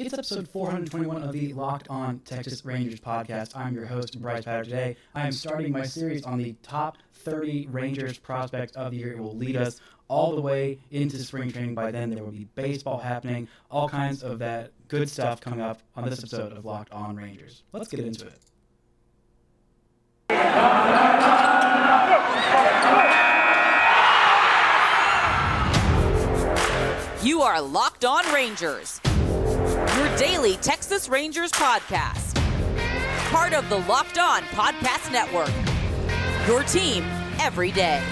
It's episode 421 of the Locked On Texas Rangers podcast. I'm your host, Brice Paterik. Today, I am starting my series on the top 30 Rangers prospects of the year. It will lead us all the way into spring training. By then, there will be baseball happening, all kinds of that good stuff coming up on this episode of Locked On Rangers. Let's get into it. You are Locked On Rangers, your daily Texas Rangers podcast. Part of the Locked On Podcast Network, your team every day.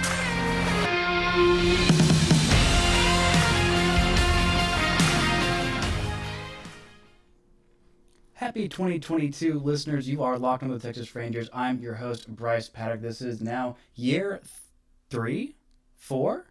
Happy 2022, listeners. You are Locked On the Texas Rangers. I'm your host, Brice Paterik. This is now year 4.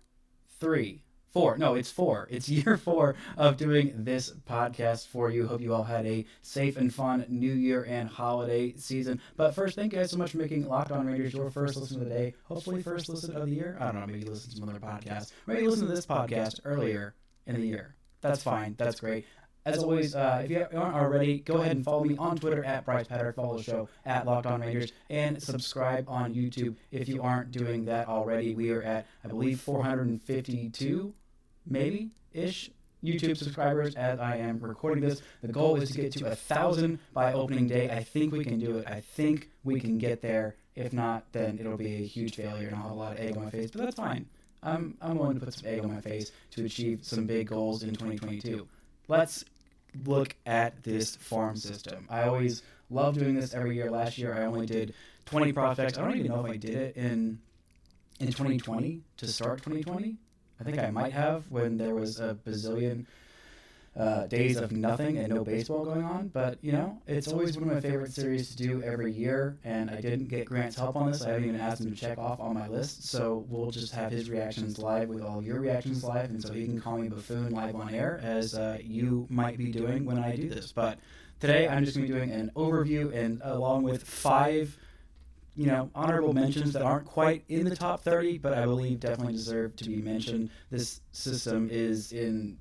It's year 4 of doing this podcast for you. Hope you all had a safe and fun New Year and holiday season. But first, thank you guys so much for making Locked On Rangers your first listen of the day. Hopefully first listen of the year. I don't know, maybe listen to some other podcasts. Maybe listen to this podcast earlier in the year. That's fine. That's great. As always, if you aren't already, go ahead and follow me on Twitter at Brice Paterik. Follow the show at Locked On Rangers, and subscribe on YouTube if you aren't doing that already. We are at, I believe, 452, maybe-ish YouTube subscribers as I am recording this. The goal is to get to 1,000 by opening day. I think we can do it. I think we can get there. If not, then it'll be a huge failure and I'll have a lot of egg on my face, but that's fine. I'm willing to put some egg on my face to achieve some big goals in 2022. Let's look at this farm system. I always love doing this every year. Last year, I only did 20 prospects. I don't even know if I did it in 2020 to start 2020. I think I might have when there was a bazillion days of nothing and no baseball going on. But, you know, it's always one of my favorite series to do every year, and I didn't get Grant's help on this. I haven't even asked him to check off on my list, so we'll just have his reactions live with all your reactions live, and so he can call me buffoon live on air, as you might be doing when I do this. But today, I'm just going to be doing an overview, and along with 5 honorable mentions that aren't quite in the top 30, but I believe definitely deserve to be mentioned. This system is in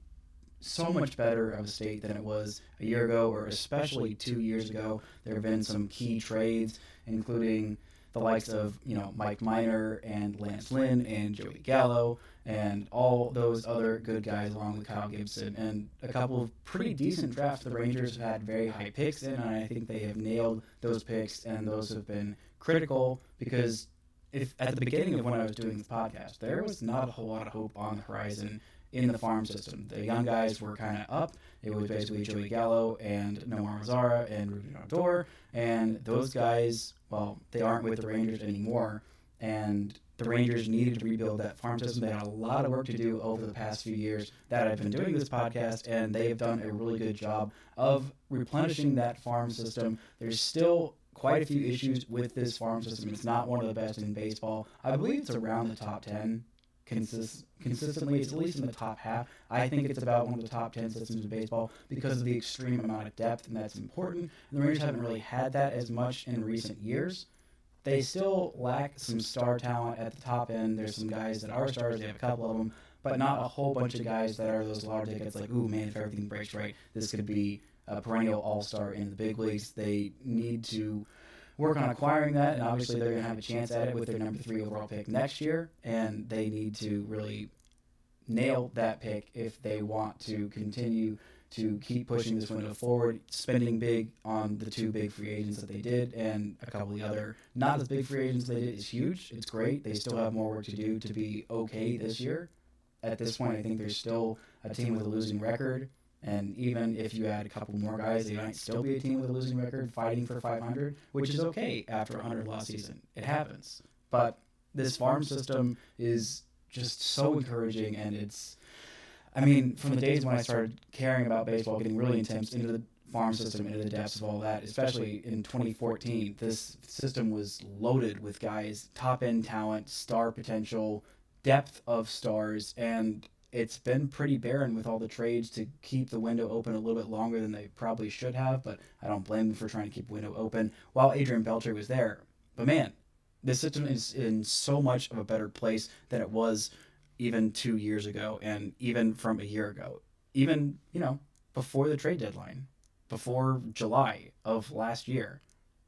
so much better of a state than it was a year ago, or especially 2 years ago. There have been some key trades, including the likes of, Mike Minor and Lance Lynn and Joey Gallo and all those other good guys along with Kyle Gibson, and a couple of pretty decent drafts. The Rangers have had very high picks in, and I think they have nailed those picks, and those have been critical because if at the beginning of when I was doing this podcast, there was not a whole lot of hope on the horizon in the farm system. The young guys were kind of up. It was basically Joey Gallo and Nomar Mazara and Ruben Odor, and those guys, well, they aren't with the Rangers anymore, and the Rangers needed to rebuild that farm system. They had a lot of work to do over the past few years that I've been doing this podcast, and they have done a really good job of replenishing that farm system. There's still quite a few issues with this farm system. It's not one of the best in baseball. I believe it's around the top 10 consistently. It's at least in the top half. I think it's about one of the top 10 systems in baseball because of the extreme amount of depth, and that's important. And the Rangers haven't really had that as much in recent years. They still lack some star talent at the top end. There's some guys that are stars. They have a couple of them, but not a whole bunch of guys that are those lottery tickets like, ooh, man, if everything breaks right, this could be a perennial all-star in the big leagues. They need to work on acquiring that, and obviously they're going to have a chance at it with their number 3 overall pick next year, and they need to really nail that pick if they want to continue to keep pushing this window forward. Spending big on the 2 big free agents that they did and a couple of the other not as big free agents they did is huge. It's great. They still have more work to do to be okay this year. At this point, I think there's still a team with a losing record. And even if you add a couple more guys, they might still be a team with a losing record fighting for 500, which is okay after a 100-loss season. It happens. But this farm system is just so encouraging, and from the days when I started caring about baseball, getting really intense into the farm system, into the depths of all that, especially in 2014, this system was loaded with guys, top-end talent, star potential, depth of stars, and it's been pretty barren with all the trades to keep the window open a little bit longer than they probably should have, but I don't blame them for trying to keep the window open while Adrian Beltre was there. But man, this system is in so much of a better place than it was even 2 years ago and even from a year ago. Even, before the trade deadline, before July of last year.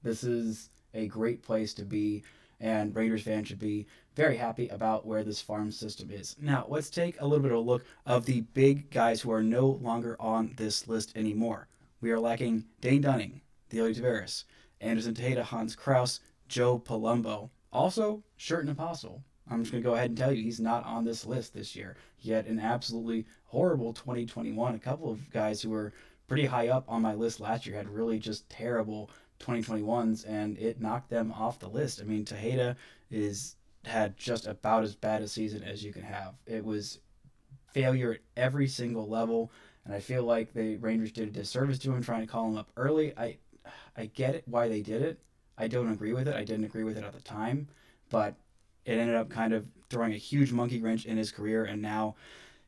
This is a great place to be, and Raiders fans should be very happy about where this farm system is. Now, let's take a little bit of a look of the big guys who are no longer on this list anymore. We are lacking Dane Dunning, Leody Taveras, Anderson Tejeda, Hans Kraus, Joe Palumbo. Also, Sherten Apostle. I'm just going to go ahead and tell you he's not on this list this year. He had an absolutely horrible 2021. A couple of guys who were pretty high up on my list last year had really just terrible 2021s, and it knocked them off the list. I mean, Tejeda had just about as bad a season as you can have. It was failure at every single level, and I feel like the Rangers did a disservice to him trying to call him up early. I get it why they did it. I don't agree with it. I didn't agree with it at the time, but it ended up kind of throwing a huge monkey wrench in his career, and now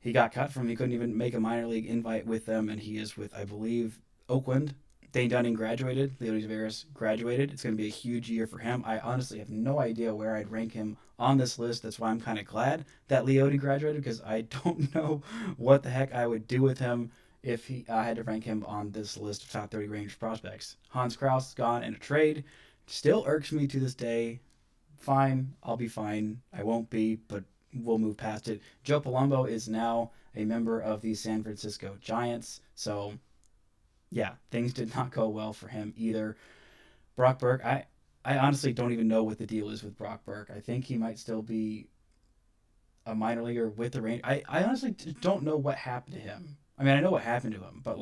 he got cut from. He couldn't even make a minor league invite with them, and he is with, I believe, Oakland. Dane Dunning graduated. Leody Taveras graduated. It's going to be a huge year for him. I honestly have no idea where I'd rank him on this list. That's why I'm kind of glad that Leody graduated, because I don't know what the heck I would do with him if I had to rank him on this list of top 30 Rangers prospects. Hans Kraus is gone in a trade. Still irks me to this day. Fine, I'll be fine. I won't be, but we'll move past it. Joe Palumbo is now a member of the San Francisco Giants, so yeah, things did not go well for him either. Brock Burke, I honestly don't even know what the deal is with Brock Burke. I think he might still be a minor leaguer with the Rangers. I honestly don't know what happened to him. I mean, I know what happened to him, but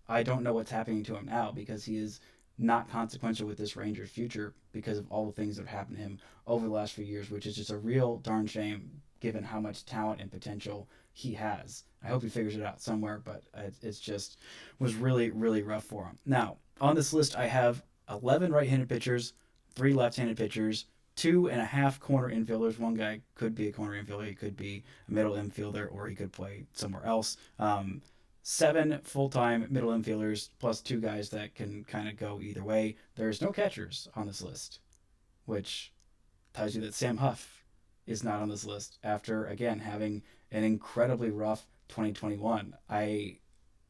I don't know what's happening to him now, because he is not consequential with this Rangers future because of all the things that have happened to him over the last few years, which is just a real darn shame given how much talent and potential he has. I hope he figures it out somewhere, but it's just was really, really rough for him. Now, on this list, I have 11 right-handed pitchers, 3 left-handed pitchers, 2.5 corner infielders. One guy could be a corner infielder, he could be a middle infielder, or he could play somewhere else. 7 full-time middle infielders, plus 2 guys that can kind of go either way. There's no catchers on this list, which tells you that Sam Huff is not on this list after, again, having an incredibly rough 2021. I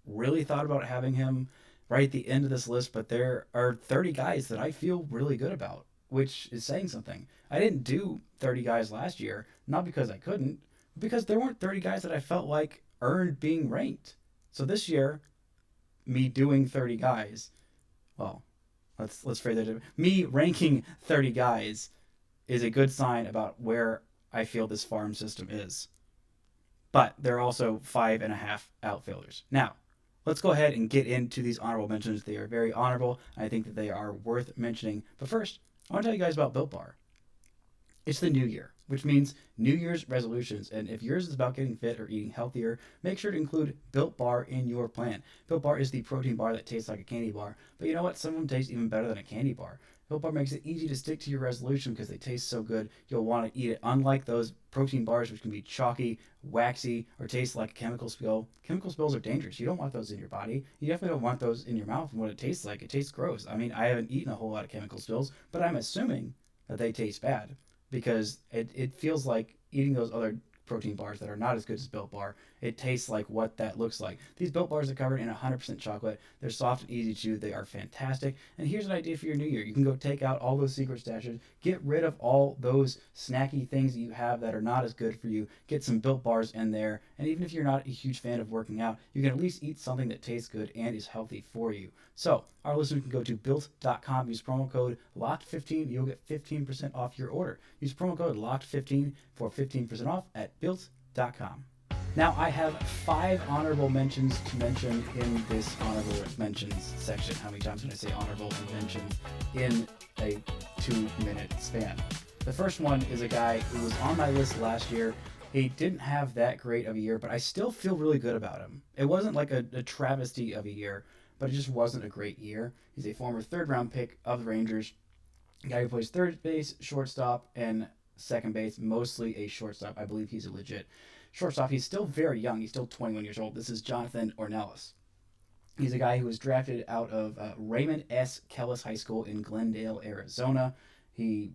really thought about having him right at the end of this list, but there are 30 guys that I feel really good about, which is saying something. I didn't do 30 guys last year, not because I couldn't, but because there weren't 30 guys that I felt like earned being ranked. So this year, me doing 30 guys, well, let's phrase that. Me ranking 30 guys is a good sign about where I feel this farm system is. But there are also 5.5 outfielders. Now, let's go ahead and get into these honorable mentions. They are very honorable, and I think that they are worth mentioning. But first, I want to tell you guys about Built Bar. It's the new year, which means New Year's resolutions. And if yours is about getting fit or eating healthier, make sure to include Built Bar in your plan. Built Bar is the protein bar that tastes like a candy bar. But you know what? Some of them taste even better than a candy bar. Built Bar makes it easy to stick to your resolution because they taste so good, you'll want to eat it. Unlike those protein bars, which can be chalky, waxy, or taste like a chemical spill. Chemical spills are dangerous. You don't want those in your body. You definitely don't want those in your mouth and what it tastes like. It tastes gross. I mean, I haven't eaten a whole lot of chemical spills, but I'm assuming that they taste bad, because it feels like eating those other protein bars that are not as good as Built Bar. It tastes like what that looks like. These Built Bars are covered in 100% chocolate. They're soft and easy to chew. They are fantastic. And here's an idea for your new year. You can go take out all those secret stashes. Get rid of all those snacky things that you have that are not as good for you. Get some Built Bars in there. And even if you're not a huge fan of working out, you can at least eat something that tastes good and is healthy for you. So our listeners can go to built.com, use promo code LOCKED15. You'll get 15% off your order. Use promo code LOCKED15 for 15% off at built.com. Now, I have 5 honorable mentions to mention in this honorable mentions section. How many times did I say honorable mentions in a 2-minute span? The first one is a guy who was on my list last year. He didn't have that great of a year, but I still feel really good about him. It wasn't like a travesty of a year, but it just wasn't a great year. He's a former 3rd-round pick of the Rangers. A guy who plays third base, shortstop, and second base, mostly a shortstop. I believe he's a legit shortstop. He's still very young. He's still 21 years old. This is Jonathan Ornelas. He's a guy who was drafted out of Raymond S. Kellis High School in Glendale, Arizona. He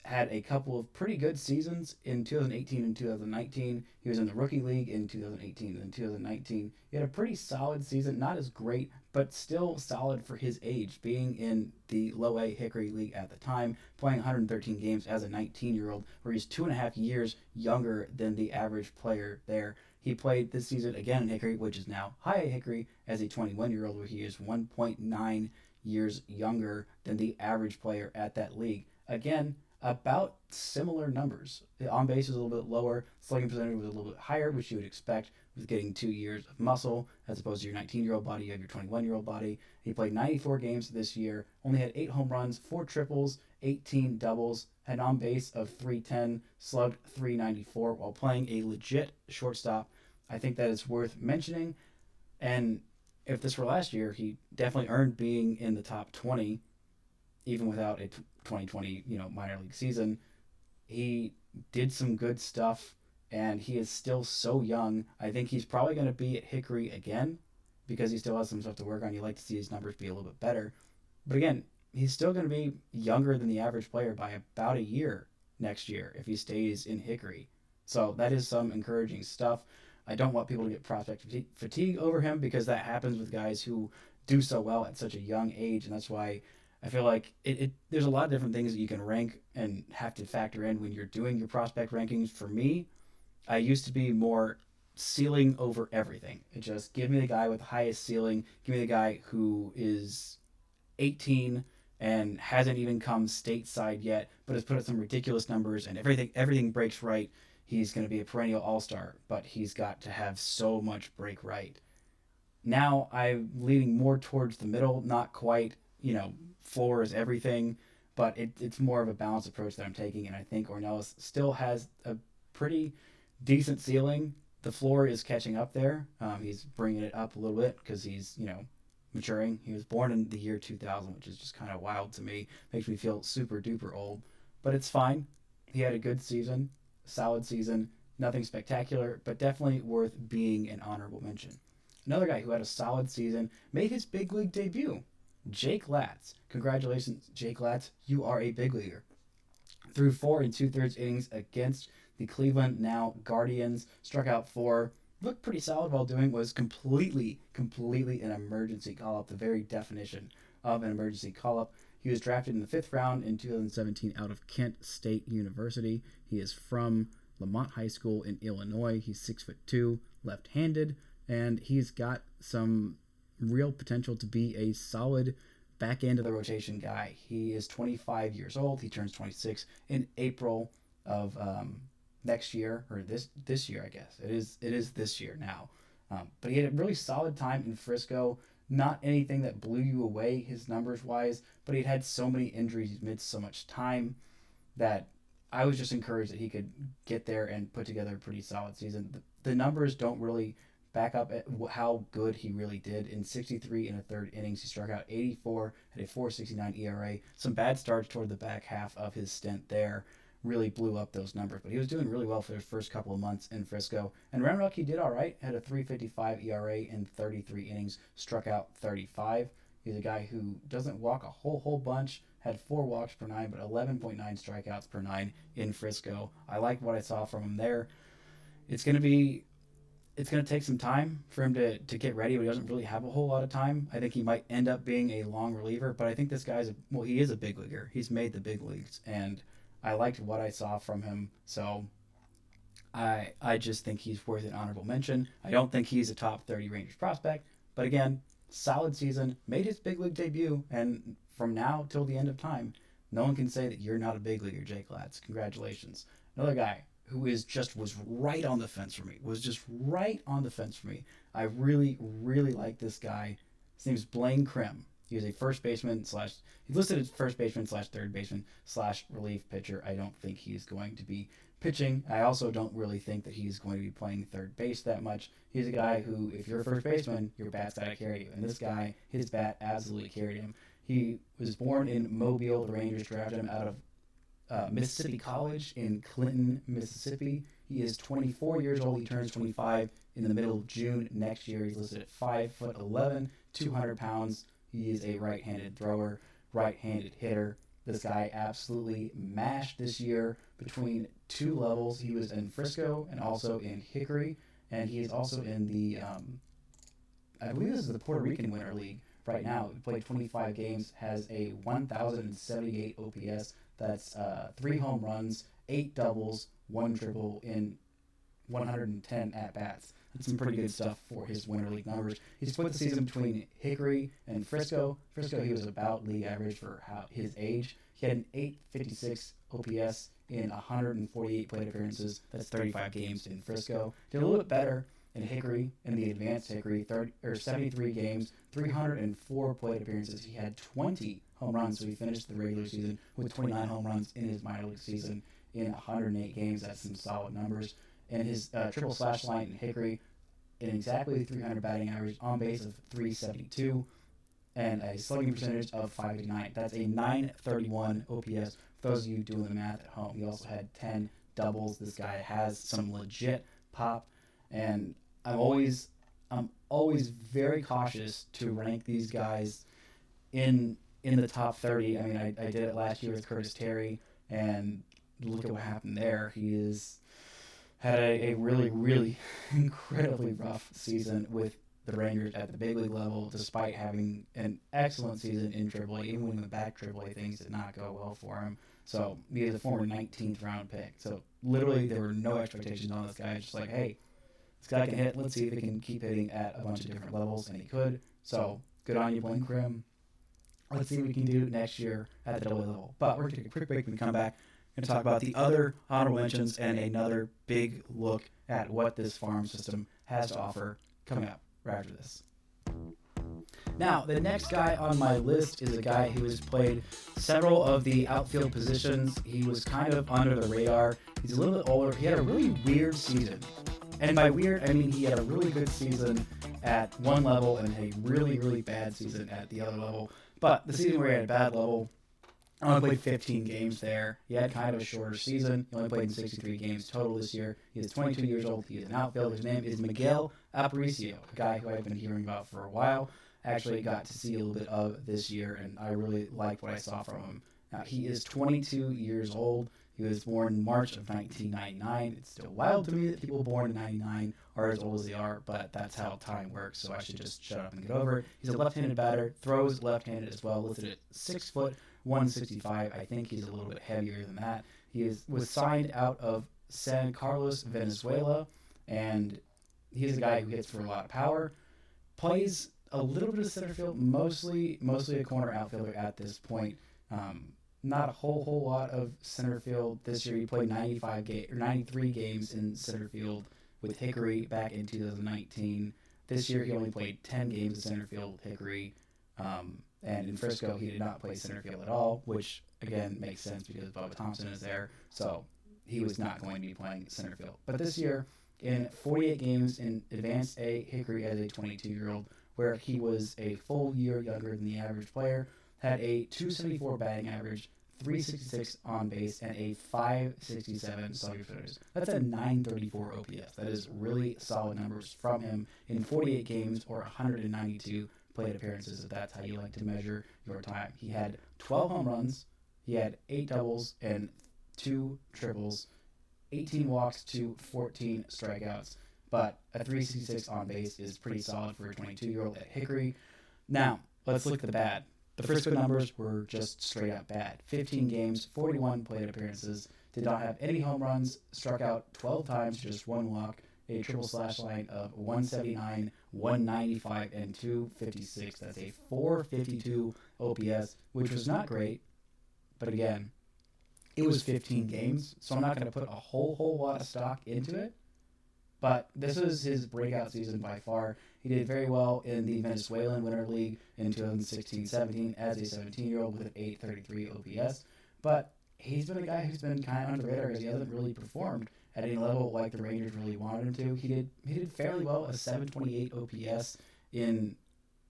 had a couple of pretty good seasons in 2018 and 2019. He was in the rookie league in 2018 and 2019. He had a pretty solid season, not as great, but still solid for his age, being in the low A Hickory League at the time, playing 113 games as a 19-year-old, where he's 2.5 years younger than the average player there. He played this season again in Hickory, which is now high A Hickory, as a 21-year-old, where he is 1.9 years younger than the average player at that league. Again, about similar numbers. The on base was a little bit lower, slugging percentage was a little bit higher, which you would expect with getting 2 years of muscle as opposed to your 19-year-old body. You have your 21-year-old body. He played 94 games this year, only had 8 home runs, 4 triples, 18 doubles, had an on base of 310, slugged 394 while playing a legit shortstop. I think that is worth mentioning. And if this were last year, he definitely earned being in the top 20, even without a 2020 minor league season. He did some good stuff, and he is still so young. I think he's probably going to be at Hickory again because he still has some stuff to work on. You like to see his numbers be a little bit better. But again, he's still going to be younger than the average player by about a year next year if he stays in Hickory. So that is some encouraging stuff. I don't want people to get prospect fatigue over him because that happens with guys who do so well at such a young age, and that's why I feel like there's a lot of different things that you can rank and have to factor in when you're doing your prospect rankings. For me, I used to be more ceiling over everything. It just give me the guy with the highest ceiling, give me the guy who is 18 and hasn't even come stateside yet, but has put up some ridiculous numbers and everything breaks right. He's going to be a perennial all-star, but he's got to have so much break right. Now I'm leaning more towards the middle, not quite, floor is everything, but it's more of a balanced approach that I'm taking, and I think Ornelas still has a pretty decent ceiling. The floor is catching up there. He's bringing it up a little bit because he's, maturing. He was born in the year 2000, which is just kind of wild to me. Makes me feel super duper old, but it's fine. He had a good season, solid season, nothing spectacular, but definitely worth being an honorable mention. Another guy who had a solid season made his big league debut, Jake Latz. Congratulations, Jake Latz. You are a big leaguer. Threw 4 2/3 innings against the Cleveland now Guardians. Struck out 4. Looked pretty solid while doing was completely an emergency call-up, the very definition of an emergency call-up. He was drafted in the 5th round in 2017 out of Kent State University. He is from Lamont High School in Illinois. He's 6'2", left-handed, and he's got some real potential to be a solid back end of the rotation guy. He is 25 years old. He turns 26 in April of next year, or this year, I guess. It is this year now. But he had a really solid time in Frisco. Not anything that blew you away, his numbers wise, but he had so many injuries, he's missed so much time that I was just encouraged that he could get there and put together a pretty solid season. The numbers don't really back up at how good he really did. In 63 1/3 innings, he struck out 84, had a 4.69 ERA. Some bad starts toward the back half of his stint there really blew up those numbers, but he was doing really well for his first couple of months in Frisco. And Round Rock, he did all right, had a 3.55 ERA in 33 innings, struck out 35. He's a guy who doesn't walk a whole bunch, had 4 walks per 9, but 11.9 strikeouts per 9 in Frisco. I like what I saw from him there. It's going to take some time for him to get ready, but he doesn't really have a whole lot of time. I think he might end up being a long reliever, but I think this guy's he is a big leaguer. He's made the big leagues, and I liked what I saw from him, so I just think he's worth an honorable mention. I don't think he's a top 30 Rangers prospect, but again, solid season, made his big league debut, and from now till the end of time, no one can say that you're not a big leaguer, Jake Latz. Congratulations. Another guy who was right on the fence for me. I really like this guy. His name's Blaine Krim. He was a first baseman he's listed as first baseman / third baseman / relief pitcher. I don't think he's going to be pitching. I also don't really think that he's going to be playing third base that much. He's a guy who, if you're a first baseman, your bat's got to carry you. And this guy, his bat absolutely carried him. He was born in Mobile. The Rangers drafted him out of Mississippi College in Clinton, Mississippi. He is 24 years old. He turns 25 in the middle of June next year. He's listed at 5'11", 200 pounds. He is a right-handed thrower, right-handed hitter. This guy absolutely mashed this year between two levels. He was in Frisco and also in Hickory, and he is also in the, I believe this is the Puerto Rican Winter League right now. He played 25 games, has a 1,078 OPS. That's 3 home runs, 8 doubles, 1 triple in 110 at-bats. That's some pretty good stuff for his Winter League numbers. He split the season between Hickory and Frisco. Frisco, he was about league average for his age. He had an 856 OPS in 148 plate appearances. That's 35 games in Frisco. Did a little bit better in Hickory, in the advanced Hickory, 73 games, 304 plate appearances. He had 20 home runs, so he finished the regular season with 29 home runs in his minor league season in 108 games. That's some solid numbers. And his triple slash line in Hickory, in exactly 300 batting average, on base of 372, and a slugging percentage of 589. That's a 931 OPS. For those of you doing the math at home, he also had 10 doubles. This guy has some legit pop, and I'm always very cautious to rank these guys in the top 30. I mean, I did it last year with Curtis Terry, and look at what happened there. He had a really, really incredibly rough season with the Rangers at the big league level, despite having an excellent season in AAA. Even when he went back to AAA, things did not go well for him. So he is a former 19th round pick. So literally there were no expectations on this guy. It's just like, hey, this guy can hit. Let's see if he can keep hitting at a bunch of different levels, and he could. So good on you, Blaine Krim. Let's see what we can do next year at the AA level. But we're going to take a quick break when we come back. Going to talk about the other honorable mentions and another big look at what this farm system has to offer coming up right after this. Now, the next guy on my list is a guy who has played several of the outfield positions. He was kind of under the radar. He's a little bit older. He had a really weird season. And by weird, I mean he had a really good season at one level and a really, really bad season at the other level. But the season where he had a bad level, I only played 15 games there. He had kind of a shorter season. He only played in 63 games total this year. He is 22 years old. He is an outfielder. His name is Miguel Aparicio, a guy who I've been hearing about for a while. Actually got to see a little bit of this year, and I really liked what I saw from him. Now, he is 22 years old. He was born in March of 1999. It's still wild to me that people born in 99 are as old as they are, but that's how time works, so I should just shut up and get over it. He's a left-handed batter, throws left-handed as well, listed at 6 foot, 165. I think he's a little bit heavier than that. He was signed out of San Carlos, Venezuela, and he's a guy who hits for a lot of power. Plays a little bit of center field, mostly a corner outfielder at this point. Not a whole lot of center field this year. He played 93 games in center field with Hickory back in 2019. This year he only played 10 games in center field with Hickory. And in Frisco, he did not play center field at all, which, again, makes sense because Bubba Thompson is there. So he was not going to be playing center field. But this year, in 48 games in Advanced A, Hickory as a 22-year-old, where he was a full year younger than the average player, had a 274 batting average, 366 on base, and a 567 slugging percentage. That's a 934 OPS. That is really solid numbers from him in 48 games or 192 plate appearances, if that's how you like to measure your time. He had 12 home runs, he had 8 doubles and 2 triples, 18 walks to 14 strikeouts, but a 366 on base is pretty solid for a 22-year-old at Hickory. Now, let's look at the bad. The Frisco numbers were just straight up bad. 15 games, 41 plate appearances, did not have any home runs, struck out 12 times, just 1 walk, a triple slash line of 179, 195, and 256. That's a 452 OPS, which was not great, but again, it was 15 games, so I'm not going to put a whole lot of stock into it. But this was his breakout season by far. He did very well in the Venezuelan Winter League in 2016-17 as a 17-year-old with an 833 OPS. But he's been a guy who's been kind of under the radar because he hasn't really performed at any level like the Rangers really wanted him to. He did fairly well, a 728 OPS in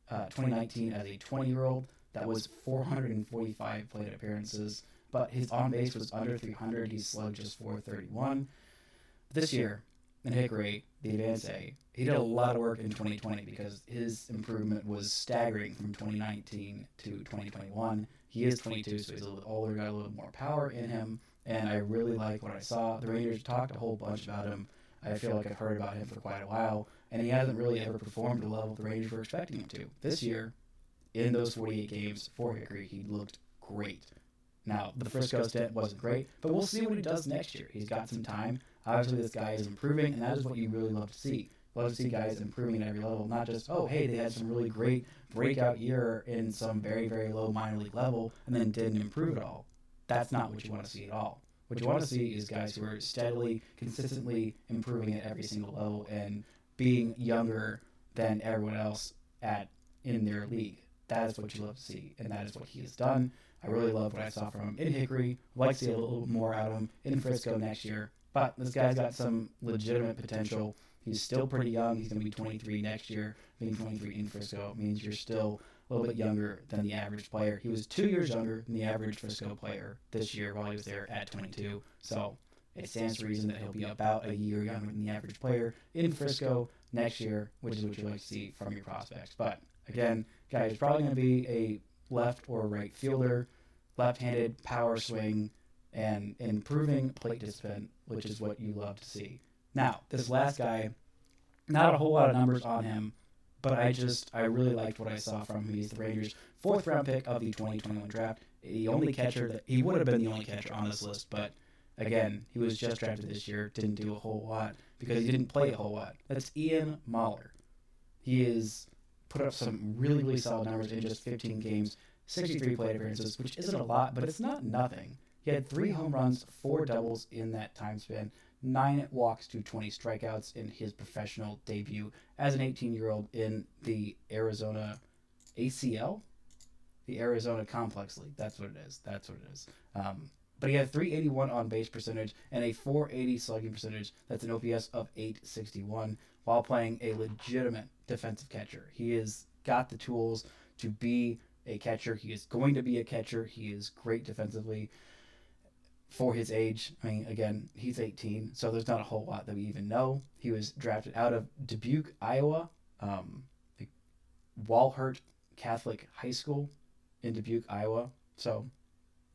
2019 as a 20-year-old. That was 445 plate appearances. But his on-base was under 300. He slugged just 431. This year, in Hickory, the Advanced A, he did a lot of work in 2020 because his improvement was staggering from 2019 to 2021. He is 22, so he's a little bit older, got a little bit more power in him, and I really like what I saw. The Rangers talked a whole bunch about him. I feel like I've heard about him for quite a while, and he hasn't really ever performed to the level the Rangers were expecting him to. This year, in those 48 games for Hickory, he looked great. Now, the Frisco stint wasn't great, but we'll see what he does next year. He's got some time. Obviously, this guy is improving, and that is what you really love to see. Love to see guys improving at every level, not just, oh, hey, they had some really great breakout year in some very, very low minor league level and then didn't improve at all. That's not what you want to see at all. What you want to see is guys who are steadily, consistently improving at every single level and being younger than everyone else in their league. That is what you love to see, and that is what he has done. I really love what I saw from him in Hickory. I'd like to see a little more out of him in Frisco next year. But this guy's got some legitimate potential. He's still pretty young. He's going to be 23 next year. Being 23 in Frisco means you're still a little bit younger than the average player. He was 2 years younger than the average Frisco player this year while he was there at 22. So it stands to reason that he'll be about a year younger than the average player in Frisco next year, which is what you like to see from your prospects. But again, guy is probably going to be a left or right fielder, left-handed power swing, and improving plate discipline, which is what you love to see. Now, this last guy, not a whole lot of numbers on him, but I really liked what I saw from him. He's the Rangers' 4th round pick of the 2021 draft. He would have been the only catcher on this list, but again, he was just drafted this year, didn't do a whole lot because he didn't play a whole lot. That's Ian Mahler. He is put up some really, really solid numbers in just 15 games, 63 plate appearances, which isn't a lot, but it's not nothing. He had 3 home runs, 4 doubles in that time span, 9 walks to 20 strikeouts in his professional debut as an 18-year-old in the Arizona ACL, the Arizona Complex League. That's what it is. But he had 381 on-base percentage and a 480 slugging percentage. That's an OPS of 861 while playing a legitimate defensive catcher. He has got the tools to be a catcher. He is going to be a catcher. He is great defensively for his age. I mean, again, he's 18, so there's not a whole lot that we even know. He was drafted out of Dubuque, Iowa, Walhart Catholic High School in Dubuque, Iowa. So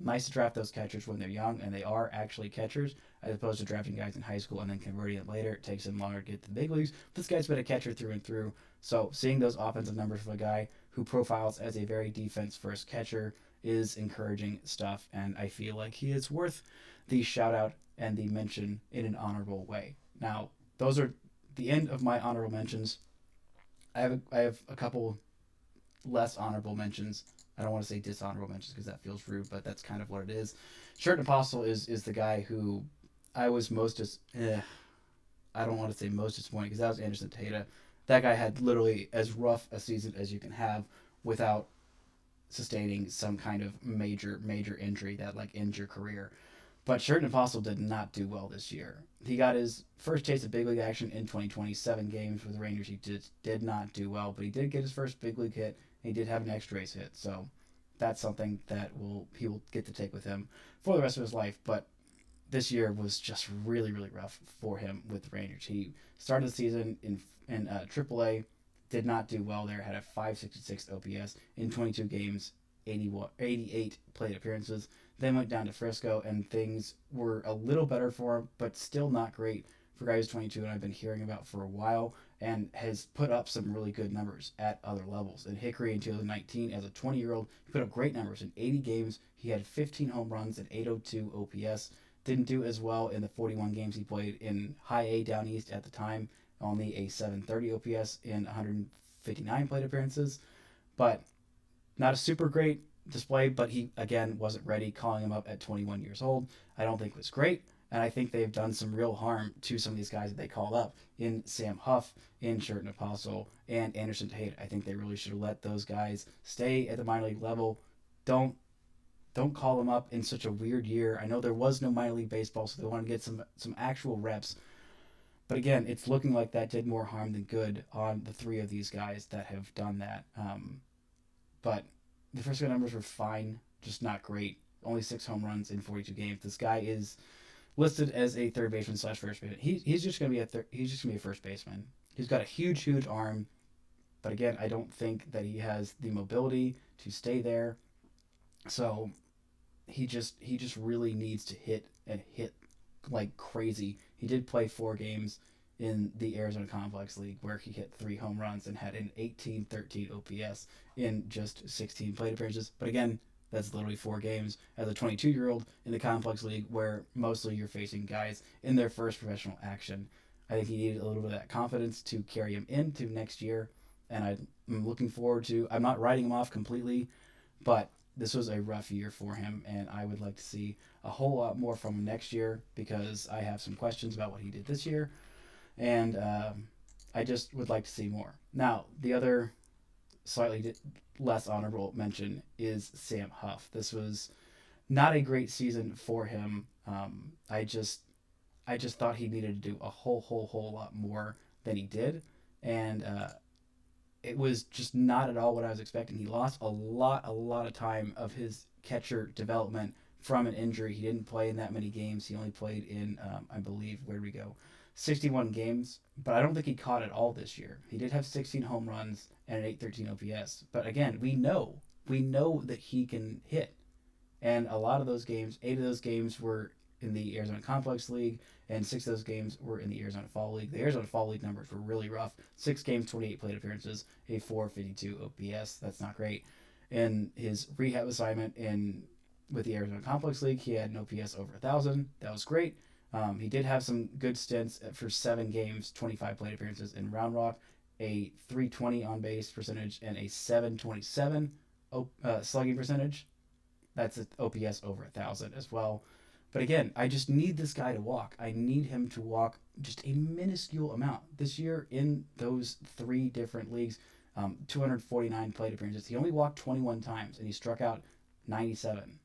nice to draft those catchers when they're young, and they are actually catchers, as opposed to drafting guys in high school and then converting it later. It takes them longer to get to the big leagues. This guy's been a catcher through and through. So seeing those offensive numbers from a guy who profiles as a very defense-first catcher is encouraging stuff, and I feel like he is worth the shout-out and the mention in an honorable way. Now, those are the end of my honorable mentions. I have a couple less honorable mentions. I don't want to say dishonorable mentions because that feels rude, but that's kind of what it is. Shirt Apostle is the guy who I was I don't want to say most disappointed because that was Anderson Tejeda. That guy had literally as rough a season as you can have without sustaining some kind of major injury that ends your career. But Sheridan Apostle did not do well this year. He got his first taste of big league action in 2027 games with the Rangers. He did not do well, but he did get his first big league hit. And he did have an extra base hit, so that's something that he will get to take with him for the rest of his life. But this year was just really rough for him with the Rangers. He started the season in AAA, did not do well there, had a 566 OPS in 22 games, 88 plate appearances. Then went down to Frisco, and things were a little better for him, but still not great for a guy who's 22, and I've been hearing about for a while, and has put up some really good numbers at other levels. In Hickory in 2019, as a 20-year-old, he put up great numbers. In 80 games, he had 15 home runs and 802 OPS. Didn't do as well in the 41 games he played in High A down east at the time, only a 730 OPS in 159 plate appearances. But not a super great display, but he, again, wasn't ready. Calling him up at 21 years old, I don't think was great. And I think they've done some real harm to some of these guys that they called up in Sam Huff, in Sheridan Apostle, and Anderson Tejeda. I think they really should have let those guys stay at the minor league level. Don't call them up in such a weird year. I know there was no minor league baseball, so they want to get some actual reps. But again, it's looking like that did more harm than good on the 3 of these guys that have done that. But the first good numbers were fine, just not great. Only 6 home runs in 42 games. This guy is listed as a third baseman / first baseman. He's just gonna be a first baseman. He's got a huge arm, but again, I don't think that he has the mobility to stay there. So he just really needs to hit and hit like crazy. He did play 4 games in the Arizona Complex League where he hit 3 home runs and had an 18-13 OPS in just 16 plate appearances. But again, that's literally 4 games as a 22-year-old in the Complex League where mostly you're facing guys in their first professional action. I think he needed a little bit of that confidence to carry him into next year, and I'm looking forward to. I'm not writing him off completely, but this was a rough year for him, and I would like to see a whole lot more from him next year because I have some questions about what he did this year, and I just would like to see more. Now, the other slightly less honorable mention is Sam Huff. This was not a great season for him. I just thought he needed to do a whole lot more than he did, and it was just not at all what I was expecting. He lost a lot of time of his catcher development from an injury. He didn't play in that many games. He only played in, I believe, where did we go? 61 games, but I don't think he caught it all this year. He did have 16 home runs and an 813 OPS. But again, we know that he can hit. And a lot of those games, 8 of those games were in the Arizona Complex League, and 6 of those games were in the Arizona Fall League. The Arizona Fall League numbers were really rough. 6 games, 28 plate appearances, a 452 OPS. That's not great. In his rehab assignment with the Arizona Complex League, he had an OPS over 1,000. That was great. He did have some good stints for 7 games, 25 plate appearances in Round Rock, a 320 on base percentage, and a 727 slugging percentage. That's an OPS over 1,000 as well. But again, I just need this guy to walk. I need him to walk just a minuscule amount. This year in those 3 different leagues, 249 plate appearances. He only walked 21 times, and he struck out 97.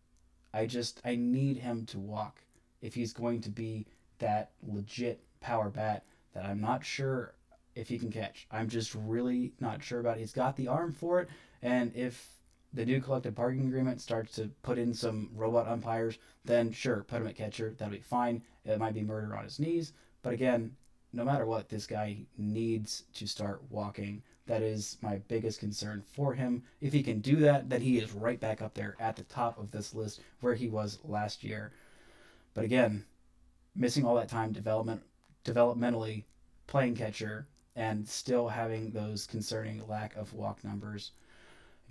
I need him to walk if he's going to be that legit power bat that I'm not sure if he can catch. I'm just really not sure about it. He's got the arm for it, and if the new collective bargaining agreement starts to put in some robot umpires, then sure, put him at catcher. That'll be fine. It might be murder on his knees. But again, no matter what, this guy needs to start walking. That is my biggest concern for him. If he can do that, then he is right back up there at the top of this list where he was last year. But again, missing all that time developmentally playing catcher and still having those concerning lack of walk numbers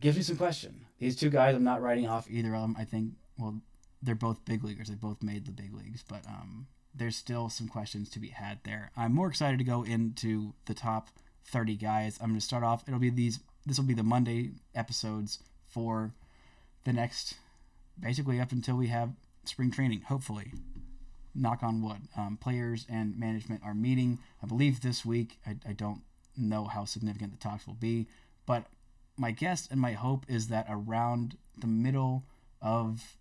gives me some question. These 2 guys, I'm not writing off either of them. I think, well, they're both big leaguers. They both made the big leagues, but there's still some questions to be had there. I'm more excited to go into the top 30 guys. I'm going to start off. This will be the Monday episodes for the next, basically up until we have spring training, hopefully. Knock on wood. Players and management are meeting, I believe, this week. I don't know how significant the talks will be, but my guess and my hope is that around the middle of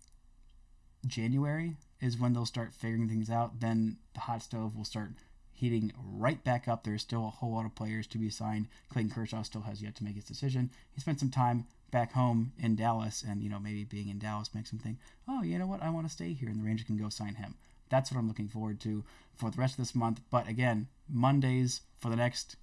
January is when they'll start figuring things out. Then the hot stove will start heating right back up. There's still a whole lot of players to be signed. Clayton Kershaw still has yet to make his decision. He spent some time back home in Dallas, and maybe being in Dallas makes him think, oh, you know what, I want to stay here, and the Rangers can go sign him. That's what I'm looking forward to for the rest of this month. But again, Mondays for the next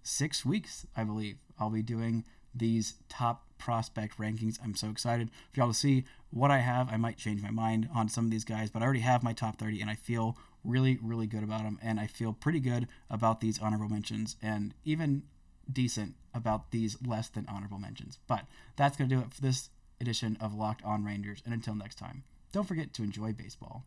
6 weeks, I believe, I'll be doing these top prospect rankings. I'm so excited for y'all to see what I have. I might change my mind on some of these guys, but I already have my top 30, and I feel really, really good about them, and I feel pretty good about these honorable mentions, and even decent about these less than honorable mentions. But that's going to do it for this edition of Locked On Rangers, and until next time, don't forget to enjoy baseball.